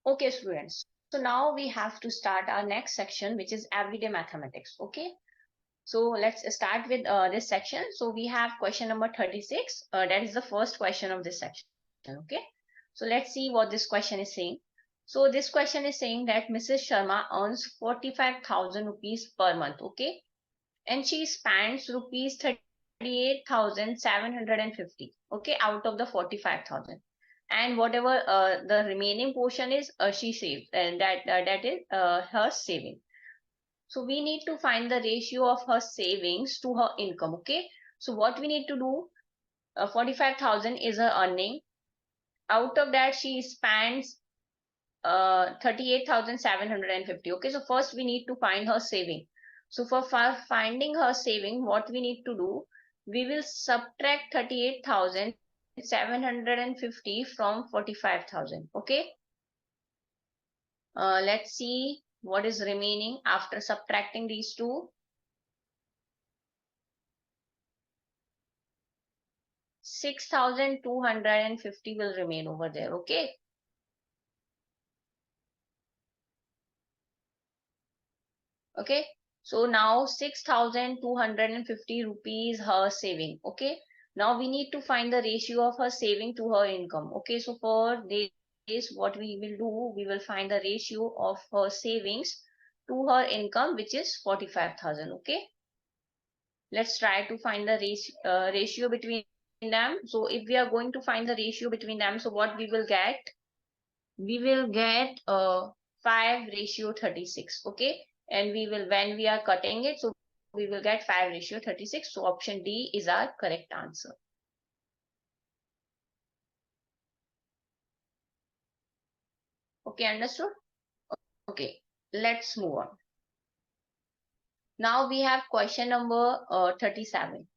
Okay, students. So now we have to start our next section, which is everyday mathematics. Okay. So let's start with this section. So we have question number 36. That is the first question of this section. Okay. So let's see what this question is saying. So this question is saying that Mrs. Sharma earns 45,000 rupees per month. Okay. And she spends rupees 38,750. Okay. Out of the 45,000. And whatever the remaining portion is, she saves, and that is her saving. So we need to find the ratio of her savings to her income. Okay. So what we need to do, 45,000 is her earning. Out of that, she spends 38,750. Okay. So first we need to find her saving. So for finding her saving, what we need to do, we will subtract 38,750 from 45,000. Okay. Let's see what is remaining after subtracting these two. 6,250 will remain over there. Okay. Okay. So now 6,250 rupees her saving. Okay. Now we need to find the ratio of her saving to her income. Okay. So for this, what we will do, we will find the ratio of her savings to her income, which is 45,000. Okay. Let's try to find the ratio between them. So if we are going to find the ratio between them, so what we will get? We will get 5:36. Okay. And we will, when we are cutting it, so we will get 5:36. So option D is our correct answer. Okay, understood? Okay, let's move on. Now we have question number 37.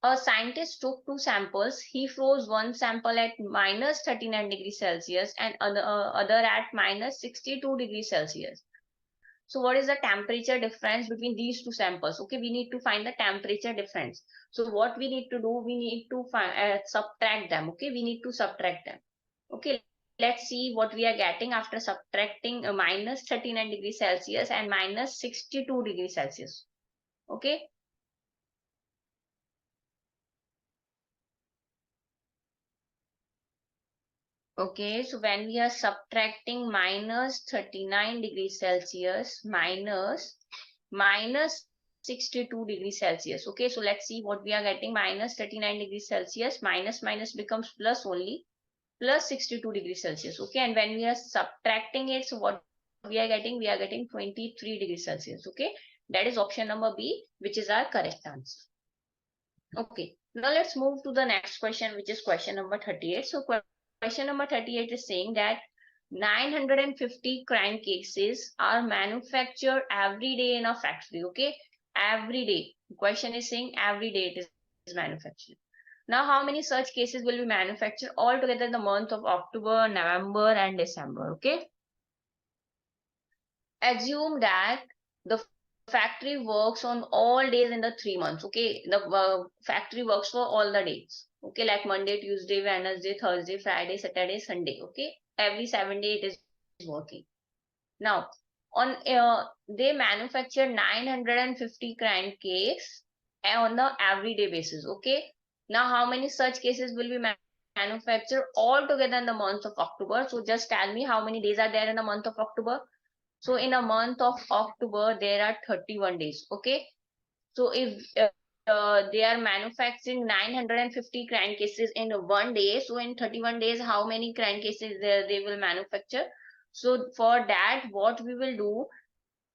A scientist took two samples. He froze one sample at minus 39 degrees Celsius and other at minus 62 degrees Celsius. So what is the temperature difference between these two samples? Okay, we need to find the temperature difference. So what we need to do, we need to subtract them. Okay, we need to subtract them. Okay, let's see what we are getting after subtracting minus 39 degrees Celsius and minus 62 degrees Celsius. Okay. Okay, so when we are subtracting minus 39 degrees Celsius minus 62 degrees Celsius. Okay, so let's see what we are getting. Minus 39 degrees Celsius, minus minus becomes plus only, plus 62 degrees Celsius. Okay, and when we are subtracting it, so what we are getting? We are getting 23 degrees Celsius. Okay, that is option number B, which is our correct answer. Okay, now let's move to the next question, which is question number 38. So question number 38 is saying that 950 crime cases are manufactured every day in a factory. Okay, every day. The question is saying every day it is manufactured. Now, how many such cases will be manufactured altogether in the month of October, November, and December? Okay, assume that the factory works on all days in the 3 months. Okay, the factory works for all the days. Okay, like Monday, Tuesday, Wednesday, Thursday, Friday, Saturday, Sunday. Okay, every 7 days it is working. Now, on they manufacture 950 crime case on the everyday basis. Okay, now how many such cases will be manufactured all together in the month of October? So just tell me how many days are there in the month of October. So in a month of October, there are 31 days. Okay. So if they are manufacturing 950 crane cases in one day, so in 31 days, how many crane cases they will manufacture? So for that, what we will do,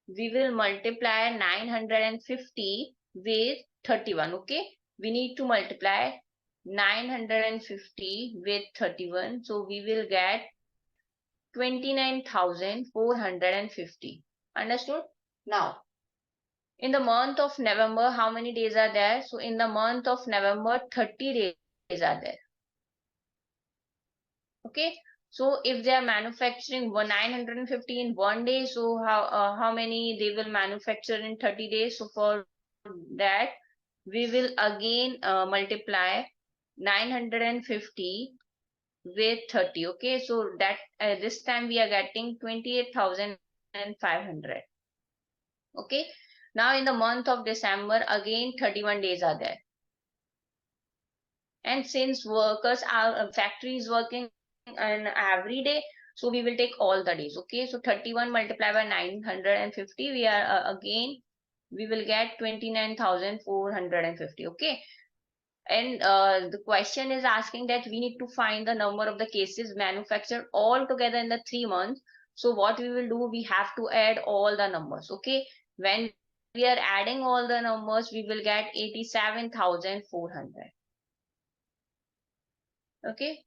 we will multiply 950 with 31. Okay. We need to multiply 950 with 31. So we will get 29,450. Understood? Now, in the month of November, how many days are there? So in the month of November, 30 days are there. Okay. So if they are manufacturing 950 in one day, so how many they will manufacture in 30 days? So for that, we will again multiply 950 with 30. Okay, so that this time we are getting 28,500. Okay, now in the month of December, again 31 days are there. And since workers are factory is working on every day, so we will take all the days. Okay, so 31 multiplied by 950, we are again we will get 29,450. Okay, and the question is asking that we need to find the number of the cases manufactured all together in the 3 months. So what we will do, we have to add all the numbers. Okay, when we are adding all the numbers, we will get 87,400. Okay,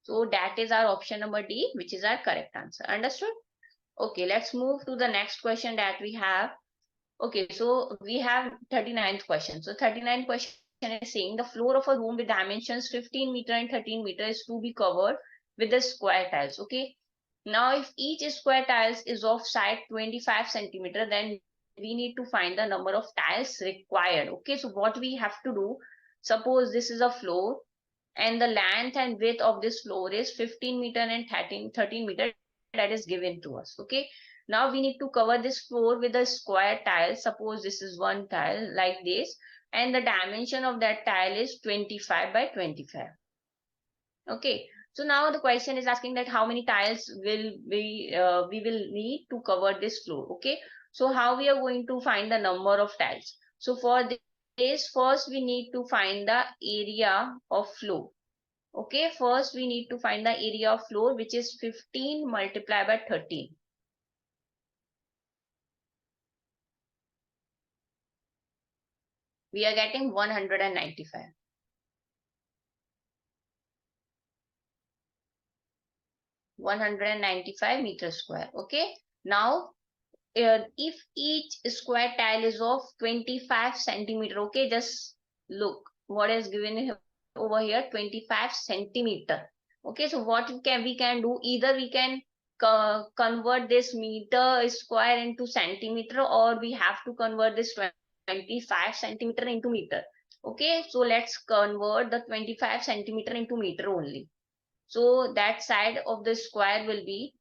so that is our option number D, which is our correct answer. Understood? Okay, let's move to the next question that we have. Okay, so we have 39th question. So 39th question is saying the floor of a room with dimensions 15 meter and 13 meter is to be covered with the square tiles. Okay, now if each square tiles is of side 25 centimeter, then we need to find the number of tiles required. Okay, so what we have to do, suppose this is a floor and the length and width of this floor is 15 meter and 13 meter, that is given to us. Okay, now we need to cover this floor with a square tile. Suppose this is one tile like this, and the dimension of that tile is 25 by 25. Okay, so now the question is asking that how many tiles will we will need to cover this floor. Okay, so how we are going to find the number of tiles? So for this, first we need to find the area of floor. Okay, first we need to find the area of floor, which is 15 multiplied by 13. We are getting 195. 195 meters square. Okay, now if each square tile is of 25 centimeter, okay, just look what is given here, over here, 25 centimeter. Okay, so what we can do, either we can convert this meter square into centimeter, or we have to convert this 25 centimeter into meter. Okay, so let's convert the 25 centimeter into meter only. So that side of the square will be,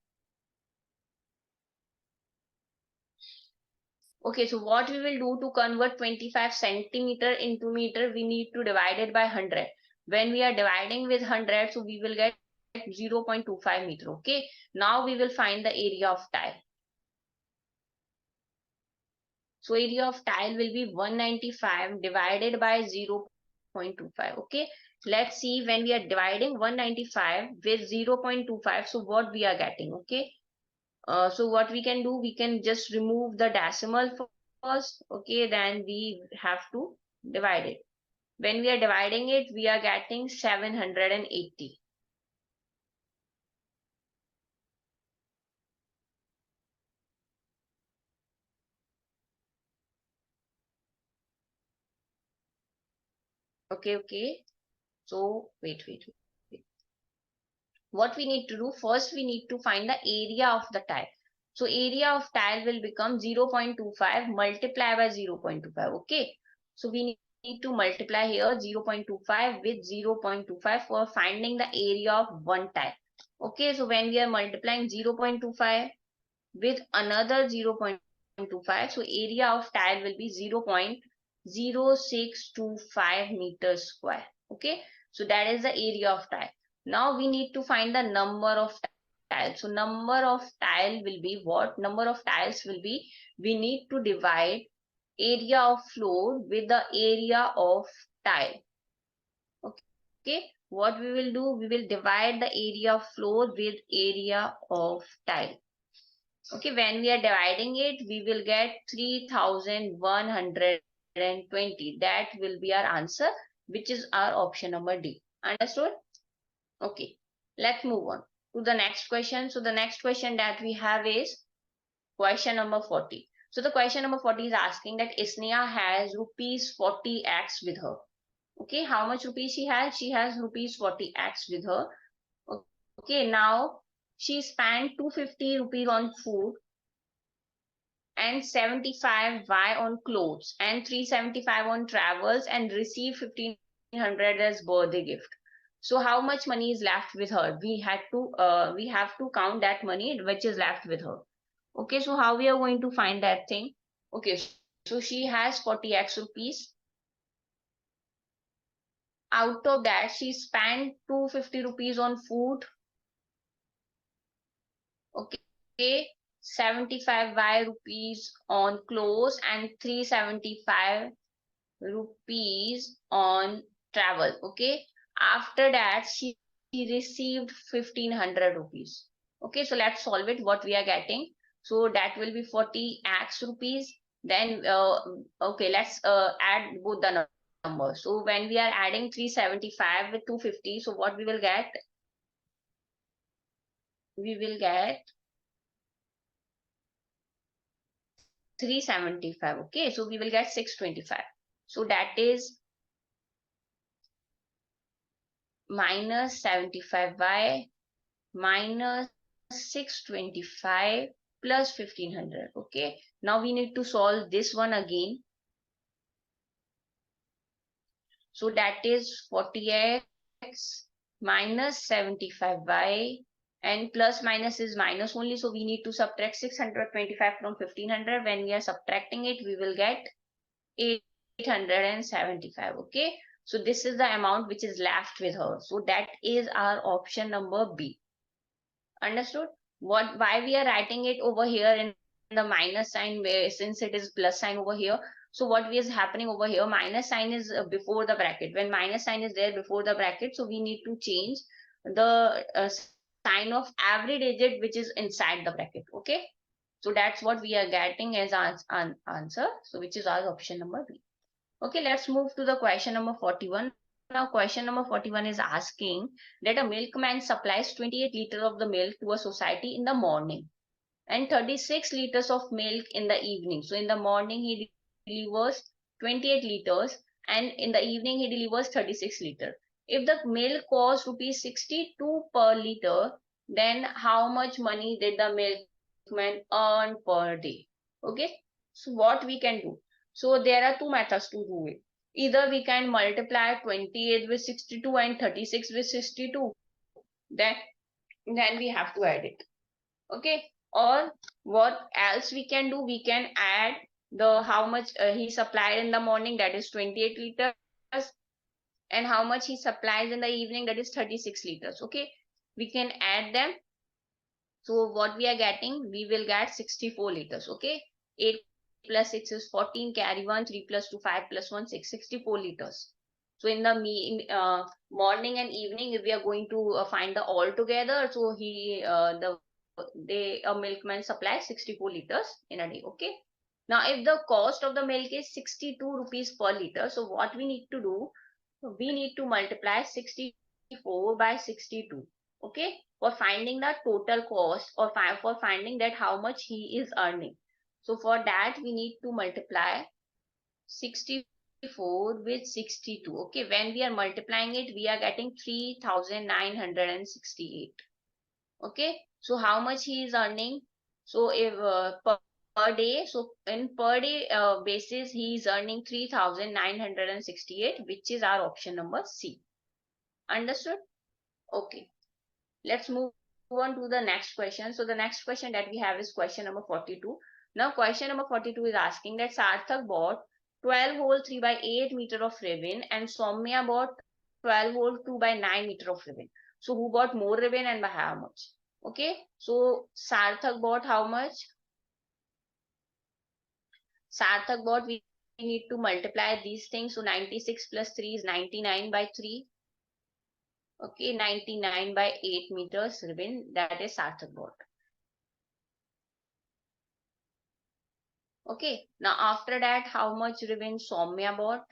okay, so what we will do to convert 25 centimeter into meter, we need to divide it by 100. When we are dividing with 100, so we will get 0.25 meter. Okay, now we will find the area of tile. So area of tile will be 195 divided by 0.25. Okay, let's see when we are dividing 195 with 0.25, so what we are getting. Okay, so what we can do, we can just remove the decimal first. Okay, then we have to divide it. When we are dividing it, we are getting 780. Okay, so wait. What we need to do, first we need to find the area of the tile. So area of tile will become 0.25 multiply by 0.25. Okay, so we need to multiply here 0.25 with 0.25 for finding the area of one tile. Okay, so when we are multiplying 0.25 with another 0.25, so area of tile will be 0.0625 meters square. Okay, so that is the area of tile. Now we need to find the number of tiles. So number of tile will be what? Number of tiles will be, we need to divide area of floor with the area of tile. Okay, what we will do, we will divide the area of floor with area of tile. Okay, when we are dividing it, we will get 3,120. That will be our answer, which is our option number D. Understood? Okay, let's move on to the next question. So the next question that we have is question number 40. So the question number 40 is asking that Isneha has rupees 40x with her. Okay, how much rupees she has? She has rupees 40x with her. Okay, now she spent 250 rupees on food and 75Y on clothes and 375 on travels and receive 1500 as birthday gift. So how much money is left with her? We have to count that money which is left with her. Okay, so how we are going to find that thing? Okay, so she has 40x rupees. Out of that, she spent 250 rupees on food. Okay, 75Y rupees on clothes and 375 rupees on travel. Okay, after that she received 1500 rupees. Okay, so let's solve it. What we are getting, so that will be 40x rupees. Then okay, let's add both the numbers. So when we are adding 375 with 250, so what we will get, we will get 375. Okay, so we will get 625. So that is minus 75y minus 625 plus 1500. Okay, now we need to solve this one again. So that is 40x minus 75y, and plus minus is minus only, so we need to subtract 625 from 1500. When we are subtracting it, we will get 875. Okay, so this is the amount which is left with her. So that is our option number B. Understood? What, why we are writing it over here in the minus sign, where since it is plus sign over here? So what is happening over here, minus sign is before the bracket. When minus sign is there before the bracket, so we need to change the sign of every digit which is inside the bracket. Okay, so that's what we are getting as an answer, so which is our option number B. Okay, let's move to the question number 41. Now, question number 41 is asking that a milkman supplies 28 liters of the milk to a society in the morning and 36 liters of milk in the evening. So, in the morning, he delivers 28 liters and in the evening, he delivers 36 liters. If the milk costs rupees 62 per liter, then how much money did the milkman earn per day? Okay, so what we can do? So there are two methods to do it. Either we can multiply 28 with 62 and 36 with 62. Then, we have to add it. Okay. Or what else we can do? We can add the how much he supplied in the morning, that is 28 liters, and how much he supplies in the evening, that is 36 liters. Okay. We can add them. So what we are getting, we will get 64 liters. Okay. 8 plus 6 is 14, carry 1, 3 plus 2, 5 plus 1, 6, 64 liters. So in the morning and evening, if we are going to find the all together, so a milkman supplies 64 liters in a day. Okay. Now, if the cost of the milk is 62 rupees per liter, so what we need to do, we need to multiply 64 by 62. Okay, for finding the total cost, or for finding that how much he is earning. So for that, we need to multiply 64 with 62. Okay, when we are multiplying it, we are getting 3968. Okay, so how much he is earning? So if per day, so in per day basis, he is earning 3968, which is our option number C. Understood? Okay, let's move on to the next question. So the next question that we have is question number 42. Now question number 42 is asking that Sarthak bought 12 hole 3 by 8 meter of ribbon and Soumya bought 12 hole 2 by 9 meter of ribbon. So who bought more ribbon and by how much? Okay, so Sarthak bought how much? Sarthak bought, we need to multiply these things. So 96 plus 3 is 99 by 3. Okay, 99 by 8 meters ribbon, that is Sarthak bought. Okay, now after that, how much ribbon Soumya bought?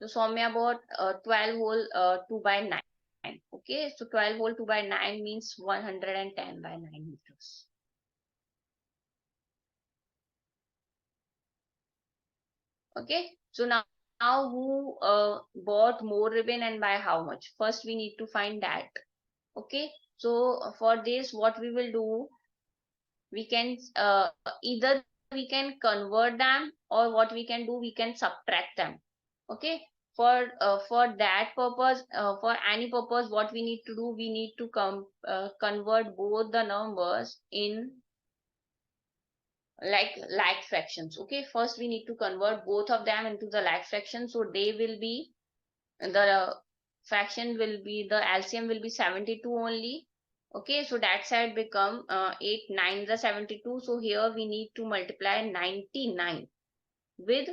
So Soumya bought 12 hole 2 by 9. Okay, so 12 hole 2 by 9 means 110 by 9 meters. Okay, so now who bought more ribbon and by how much? First, we need to find that. Okay, so for this, what we will do, we can either we can convert them, or what we can do, we can subtract them. Okay, for that purpose, for any purpose, what we need to do, we need to convert both the numbers in like fractions. Okay, first we need to convert both of them into the like fractions, so they will be the fraction will be, the LCM will be 72 only. Okay, so that side become 8 9 is 72, so here we need to multiply 99 with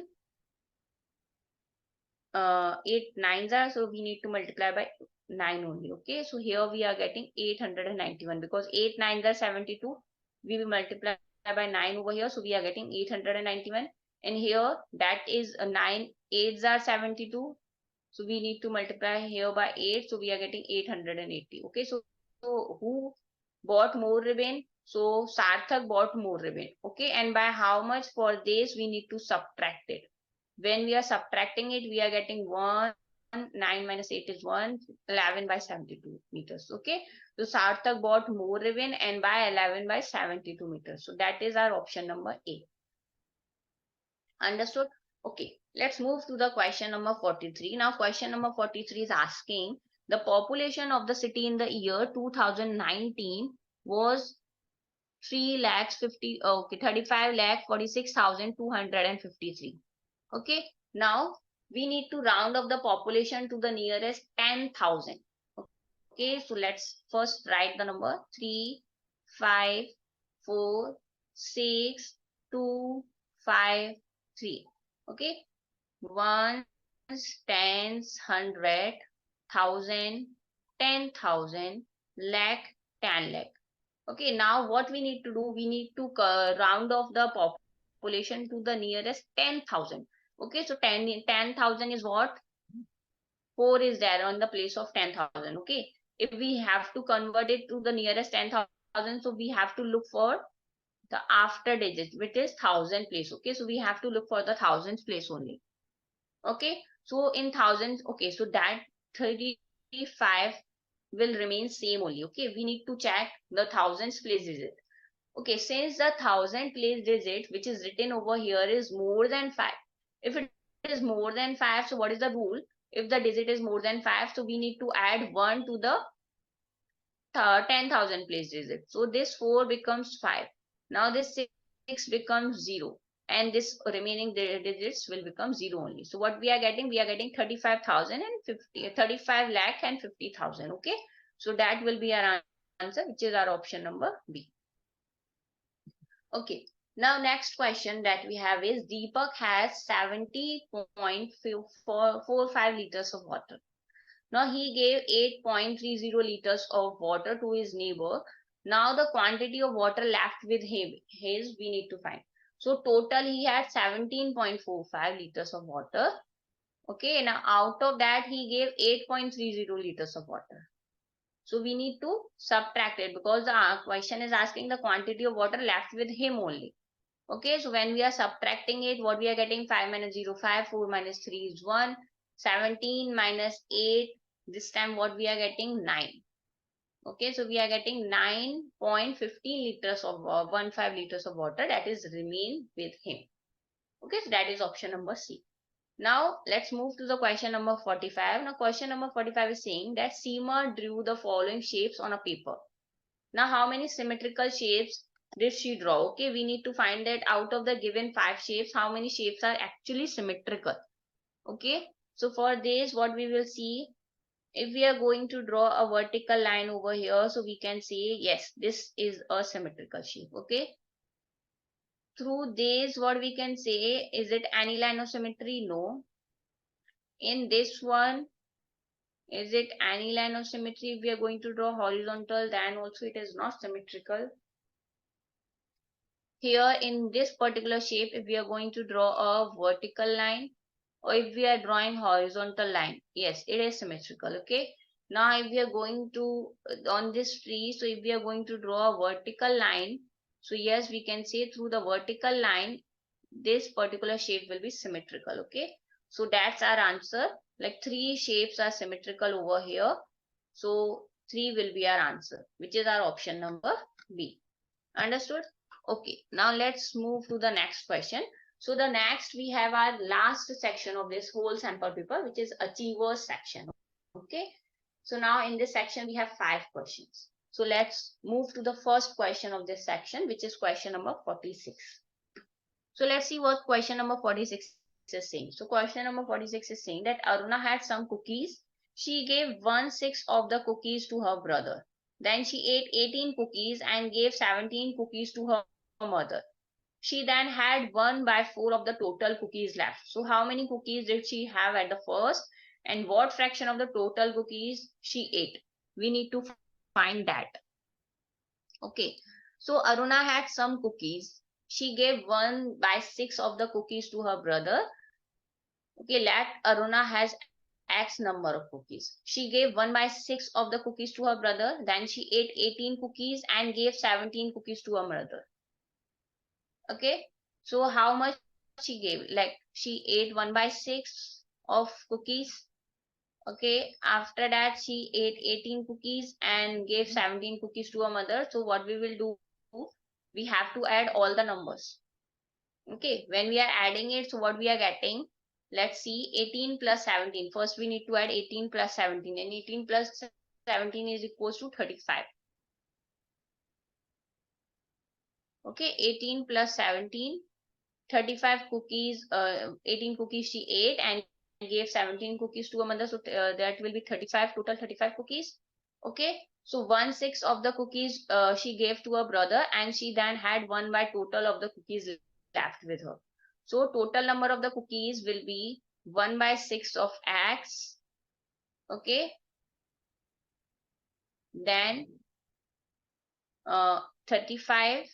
8 9s are, so we need to multiply by 9 only. Okay, so here we are getting 891, because 8 9s are 72, we will multiply by 9 over here, so we are getting 891. And here that is 9 8s are 72, so we need to multiply here by 8, so we are getting 880. Okay, so who bought more ribbon? So Sarthak bought more ribbon. Okay, and by how much? For this we need to subtract it. When we are subtracting it, we are getting 1, 9 minus 8 is 1, 11 by 72 meters. Okay, so Sarthak bought more ribbon and by 11 by 72 meters. So that is our option number A. Understood? Okay, let's move to the question number 43. Now, question number 43 is asking the population of the city in the year 2019 was 3 lakhs 50, okay, 35 lakh 46,253. Okay, now we need to round up the population to the nearest 10,000. Okay, so let's first write the number 3, 5, 4, 6, 2, 5, 3. Okay, ones, tens, hundred, thousand, 10,000, lakh, 10 lakh. Okay, now what we need to do, we need to round off the population to the nearest 10,000. Okay, so 10,000 is what? 4 is there on the place of 10,000. Okay, if we have to convert it to the nearest 10,000, so we have to look for the after digit, which is thousand place. Okay, so we have to look for the thousands place only. Okay, so in thousands, okay, so that 35 will remain same only. Okay, we need to check the thousands place digit. Okay, since the thousand place digit which is written over here is more than 5, if it is more than 5, so what is the rule? If the digit is more than 5, so we need to add 1 to the 10,000 place digit. So this 4 becomes 5. Now this 6 becomes 0. And this remaining digits will become 0 only. So what we are getting? We are getting 35,000 and 50, 35 lakh and 50,000. Okay. So that will be our answer, which is our option number B. Okay. Now next question that we have is Deepak has 70.45 liters of water. Now he gave 8.30 liters of water to his neighbor. Now the quantity of water left with him, we need to find. So total he had 17.45 liters of water. Okay, now out of that he gave 8.30 liters of water. So we need to subtract it, because the question is asking the quantity of water left with him only. Okay, so when we are subtracting it, what we are getting? 5 minus 0, 5, 4 minus 3 is 1, 17 minus 8, this time what we are getting? 9. Okay, so we are getting 9.15 liters of 15 liters of water that is remain with him. Okay, so that is option number C. Now let's move to the question number 45. Now question number 45 is saying that Seema drew the following shapes on a paper. Now how many symmetrical shapes did she draw? Okay, we need to find that out of the given 5 shapes, how many shapes are actually symmetrical. Okay, so for this what we will see, if we are going to draw a vertical line over here, so we can say yes, this is a symmetrical shape. Okay, through this what we can say, is it any line of symmetry? No. In this one, is it any line of symmetry? If we are going to draw horizontal, then also it is not symmetrical. Here in this particular shape, if we are going to draw a vertical line, or if we are drawing horizontal line, yes, it is symmetrical. Okay, now if we are going to on this tree, so if we are going to draw a vertical line, so yes, we can say through the vertical line this particular shape will be symmetrical. Okay, so that's our answer. Like 3 shapes are symmetrical over here, so 3 will be our answer, which is our option number B. Understood? Okay, now let's move to the next question. So the next we have our last section of this whole sample paper, which is achievers section. Okay, so now in this section we have 5 questions. So let's move to the first question of this section, which is question number 46. So let's see what question number 46 is saying. So question number 46 is saying that Aruna had some cookies. She gave 1/6 of the cookies to her brother. Then she ate 18 cookies and gave 17 cookies to her mother. She then had 1/4 of the total cookies left. So how many cookies did she have at the first, and what fraction of the total cookies she ate? We need to find that. Okay, so Aruna had some cookies. She gave 1/6 of the cookies to her brother. Okay, let Aruna has X number of cookies. She gave 1/6 of the cookies to her brother. Then she ate 18 cookies and gave 17 cookies to her mother. Okay, so how much she gave? Like she ate 1/6 of cookies. Okay, after that she ate 18 cookies and gave 17 cookies to her mother. So what we will do, we have to add all the numbers. Okay, when we are adding it, so what we are getting, let's see, 18 plus 17. First we need to add 18 plus 17, and 18 plus 17 is equals to 35. Okay, 18 plus 17, 35 cookies, 18 cookies she ate and gave 17 cookies to her mother. So that will be 35, total 35 cookies. Okay, so 1/6 of the cookies she gave to her brother, and she then had 1/total of the cookies left with her. So total number of the cookies will be 1/6 of X. Okay, then 35,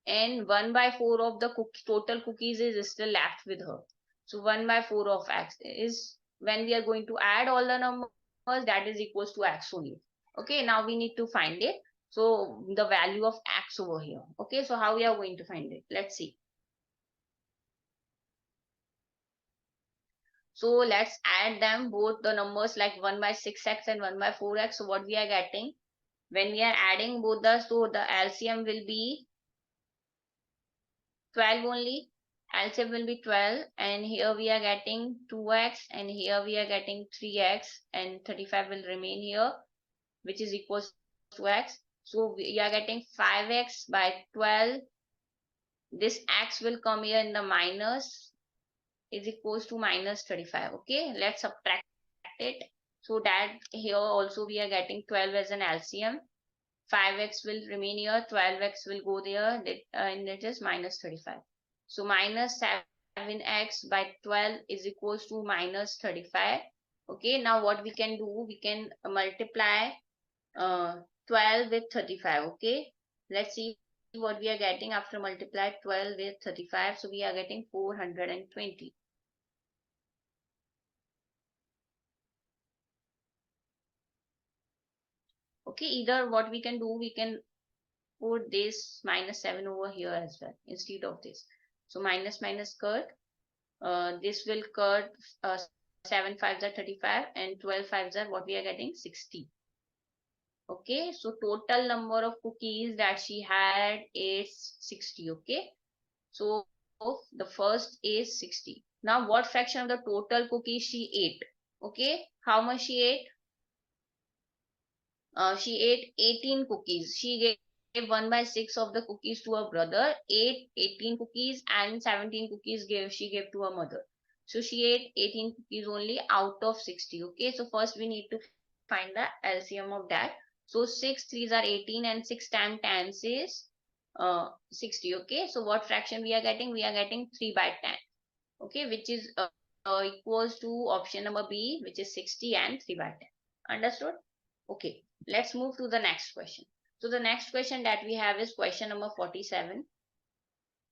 and 1/4 of the total cookies is still left with her. So 1/4 of X is, when we are going to add all the numbers, that is equals to X only. Okay, now we need to find it. So the value of X over here. Okay, so how we are going to find it? Let's see. So let's add them, both the numbers, like 1/6X and 1/4X. So what we are getting, when we are adding both the, so the LCM will be 12 only. LCM will be 12, and here we are getting 2x, and here we are getting 3x, and 35 will remain here, which is equals to x. So we are getting 5x by 12. This x will come here in the minus, is equals to minus 35. Okay, let's subtract it. So that here also we are getting 12 as an LCM. 5x will remain here, 12x will go there, and it is minus 35. So minus 7x by 12 is equals to minus 35. Okay, now what we can do, we can multiply 12 with 35. Okay, let's see what we are getting after multiply 12 with 35. So we are getting 420. Okay, either what we can do, we can put this minus 7 over here as well instead of this. So minus minus cut, this will cut, 7 5s are 35, and 12 5s are, what we are getting, 60. Okay, so total number of cookies that she had is 60. Okay, so the first is 60. Now what fraction of the total cookies she ate? Okay, how much she ate? She ate 18 cookies. She gave 1/6 of the cookies to her brother, ate 18 cookies, and 17 cookies she gave to her mother. So she ate 18 cookies only out of 60. Okay, so first we need to find the LCM of that. So 6 3s are 18, and 6 times 10 is 60. Okay, so what fraction we are getting? We are getting 3/10. Okay, which is equals to option number B, which is 60 and 3/10. Understood? Okay, let's move to the next question. So the next question that we have is question number 47.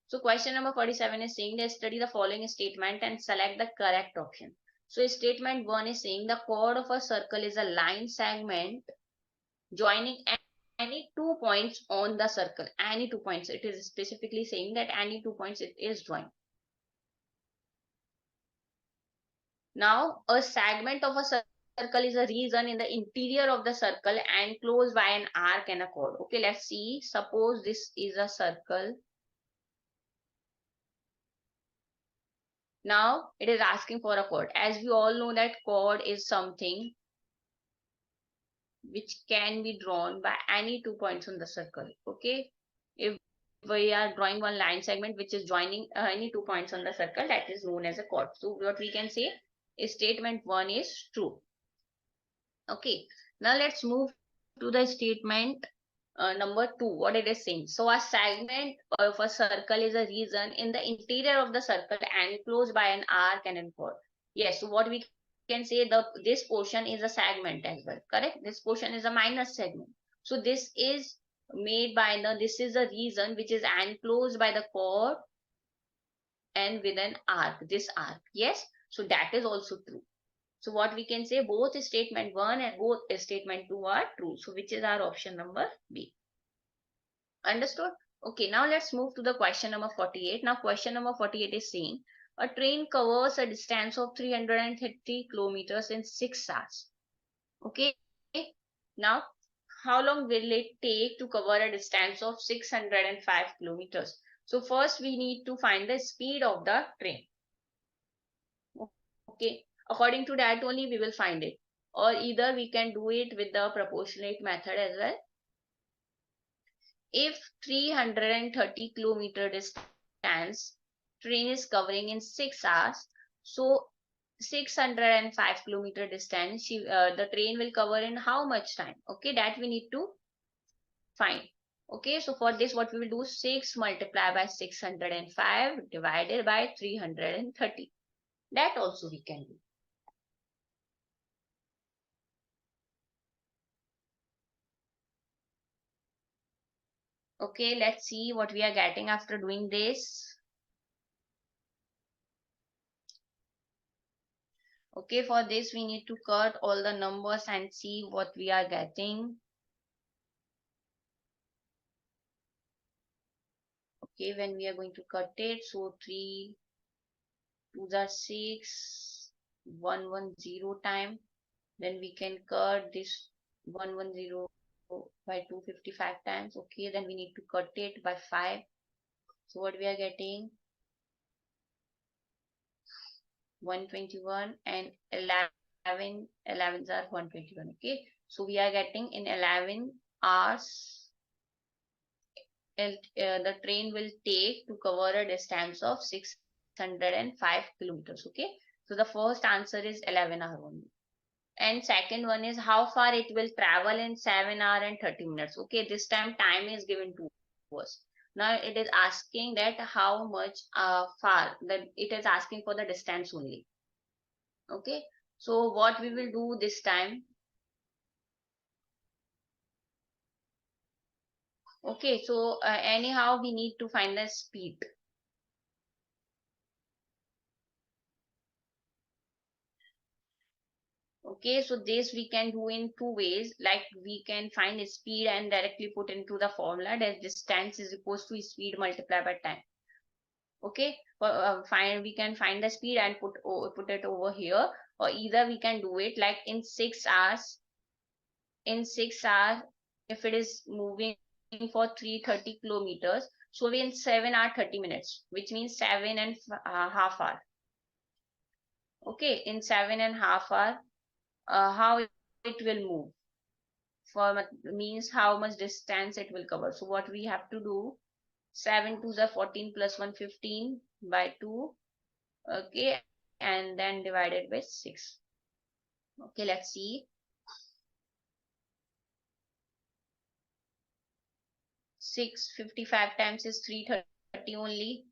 So question number 47 is saying that study the following statement and select the correct option. So statement 1 is saying the chord of a circle is a line segment joining any 2 points on the circle. Any 2 points. It is specifically saying that any 2 points it is joined. Now a segment of a circle is a region in the interior of the circle enclosed by an arc and a chord. Okay, let's see. Suppose this is a circle. Now it is asking for a chord. As we all know that chord is something which can be drawn by any 2 points on the circle. Okay, if we are drawing one line segment which is joining any 2 points on the circle, that is known as a chord. So what we can say is statement 1 is true. Okay, now let's move to the statement number 2, what it is saying. So a segment of a circle is a region in the interior of the circle enclosed by an arc and a chord. Yes, so what we can say, this portion is a segment as well, correct? This portion is a minus segment. So this is made by this is a region which is enclosed by the chord and with an arc, this arc. Yes, so that is also true. So what we can say, both statement 1 and both statement 2 are true. So which is our option number B. Understood? Okay, now let's move to the question number 48. Now question number 48 is saying, a train covers a distance of 330 kilometers in 6 hours. Okay, now how long will it take to cover a distance of 605 kilometers? So first we need to find the speed of the train. Okay, according to that only we will find it, or either we can do it with the proportionate method as well. If 330 kilometer distance train is covering in 6 hours, so 605 kilometer distance the train will cover in how much time? Okay, that we need to find. Okay, so for this what we will do, 6 multiplied by 605 divided by 330. That also we can do. Okay, let's see what we are getting after doing this. Okay, for this we need to cut all the numbers and see what we are getting. Okay, when we are going to cut it, so 3 2s are 6, 110 time. Then we can cut this 110 by 255 times. Okay, then we need to cut it by 5. So what we are getting, 121, and 11 11s are 121. Okay, so we are getting in 11 hours the train will take to cover a distance of 605 kilometers. Okay, so the first answer is 11 hour only, and second one is how far it will travel in 7 hour and 30 minutes. Okay, this time is given to us. Now it is asking that how much far, that it is asking for the distance only. Okay, so what we will do this time, okay, so anyhow we need to find the speed. Okay, so this we can do in 2 ways. Like we can find speed and directly put into the formula that distance is equals to speed multiplied by time. Okay, we can find the speed and put it over here, or either we can do it like in 6 hours. In 6 hours, if it is moving for 330 kilometers, so in 7 hour 30 minutes, which means 7 and half hour. Okay, in 7.5 hours, how it will move for means how much distance it will cover. So what we have to do, 7 2s are 14 plus 1 15 by 2. Okay, and then divided by 6. Okay, let's see. 655 times is 330 only.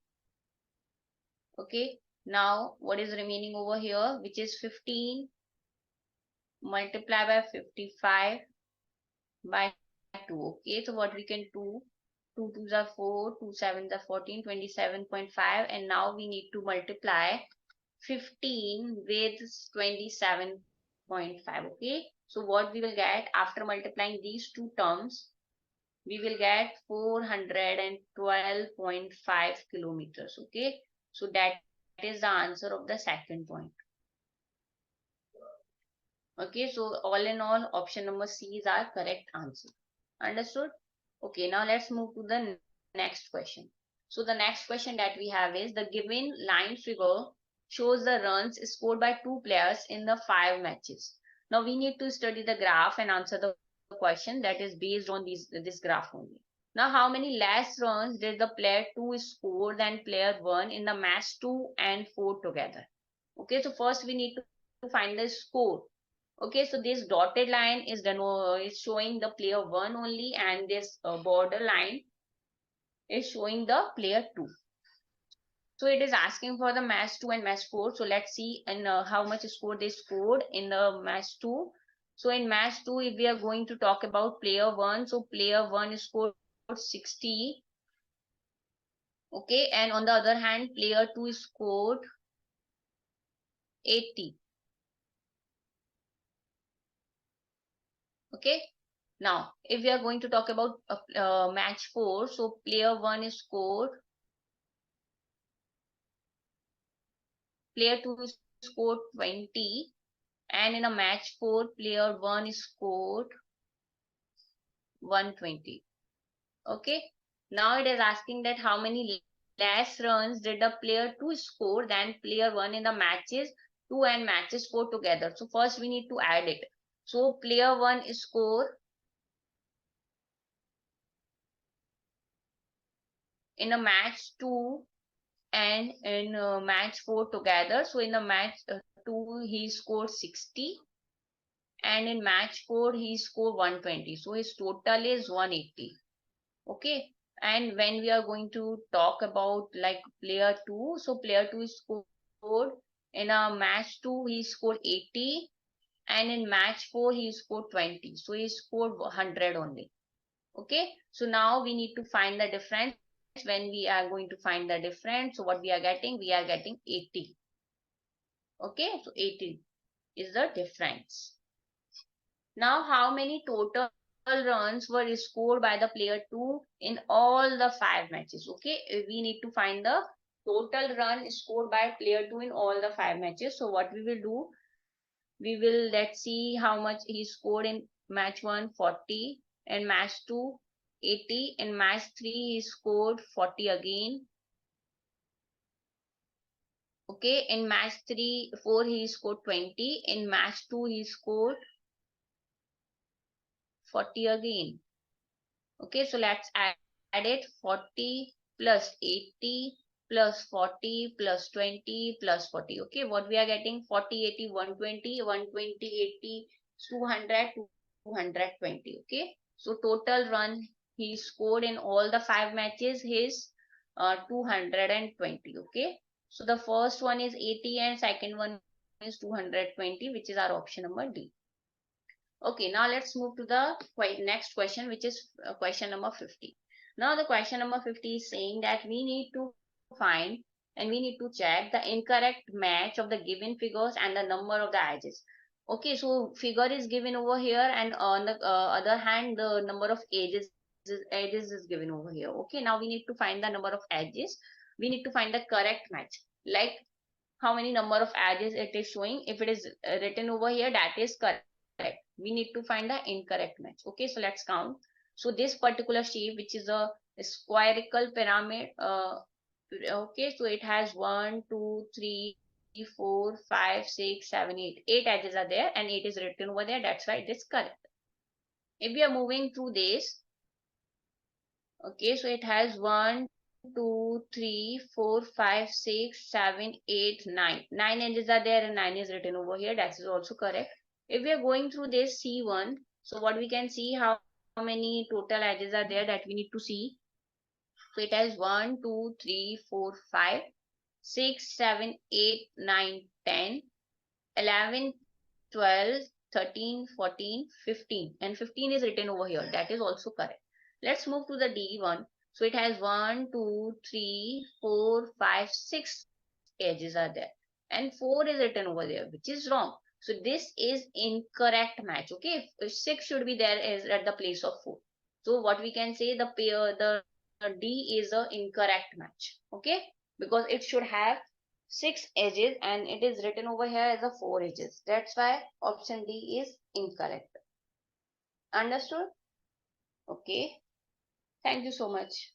Okay, now what is remaining over here, which is 15 multiply by 55 by 2. Okay, so what we can do, 2 2s are 4, 2 7s are 14, 27.5, and now we need to multiply 15 with 27.5. Okay, so what we will get after multiplying these two terms, we will get 412.5 kilometers. Okay, so that is the answer of the second point. Okay, so all in all, option number C is our correct answer. Understood? Okay, now let's move to the next question. So the next question that we have is the given line figure shows the runs scored by two players in the 5 matches. Now we need to study the graph and answer the question that is based on this graph only. Now how many less runs did the player 2 score than player 1 in the match 2 and 4 together? Okay, so first we need to find the score. Okay, so this dotted line is showing the player 1 only, and this border line is showing the player 2. So it is asking for the match 2 and match 4. So let's see and how much score they scored in the match 2. So in match 2, if we are going to talk about player 1, so player 1 scored 60. Okay, and on the other hand, player 2 scored 80. Okay, now if we are going to talk about match 4, so player 1 scored player 2 scored 20, and in a match 4 player 1 scored 120. Okay, now it is asking that how many less runs did the player 2 score than player 1 in the matches 2 and matches 4 together. So first we need to add it. So player 1 score in a match 2 and in match 4 together. So in the match 2 he scored 60, and in match 4 he scored 120, so his total is 180. Okay, and when we are going to talk about like player 2, so player 2 scored in a match 2 he scored 80, and in match 4 he scored 20, so he scored 100 only. Okay, so now we need to find the difference. When we are going to find the difference, so what we are getting 80. Okay, so 80 is the difference. Now, how many total runs were scored by the player 2 in all the 5 matches? Okay, we need to find the total run scored by player 2 in all the 5 matches. So what we will do, let's see how much he scored in match 1, 40, and match 2, 80, in match 3 he scored 40 again. Okay, in match 4 he scored 20, in match 2 he scored 40 again. Okay, so let's add it. 40 plus 80 plus 40 plus 20 plus 40. Okay, what we are getting? 40, 80, 120, 120, 80, 200, 220. Okay, so total run he scored in all the 5 matches is 220. Okay, so the first one is 80 and second one is 220, which is our option number D. Okay, now let's move to the next question, which is question number 50. Now the question number 50 is saying that we need to find and we need to check the incorrect match of the given figures and the number of the edges. Okay, so figure is given over here, and on the other hand, the number of edges is given over here. Okay, now we need to find the number of edges. We need to find the correct match. Like how many number of edges it is showing. If it is written over here, that is correct. We need to find the incorrect match. Okay, so let's count. So this particular shape, which is a spherical pyramid, okay, so it has 1, 2, 3, 4, 5, 6, 7, 8. 8 edges are there, and 8 is written over there. That's why it is correct. If we are moving through this, okay, so it has 1, 2, 3, 4, 5, 6, 7, 8, 9. 9 edges are there, and 9 is written over here. That is also correct. If we are going through this C1, so what we can see, how many total edges are there that we need to see. So it has 1, 2, 3, 4, 5, 6, 7, 8, 9, 10, 11, 12, 13, 14, 15, and 15 is written over here. That is also correct. Let's move to the D1. So it has 1, 2, 3, 4, 5, 6 edges are there, and 4 is written over there, which is wrong. So this is incorrect match. Okay, 6 should be there is at the place of 4. So what we can say, the D is a incorrect match. Okay, because it should have 6 edges and it is written over here as a 4 edges. That's why option D is incorrect. Understood? Okay. Thank you so much.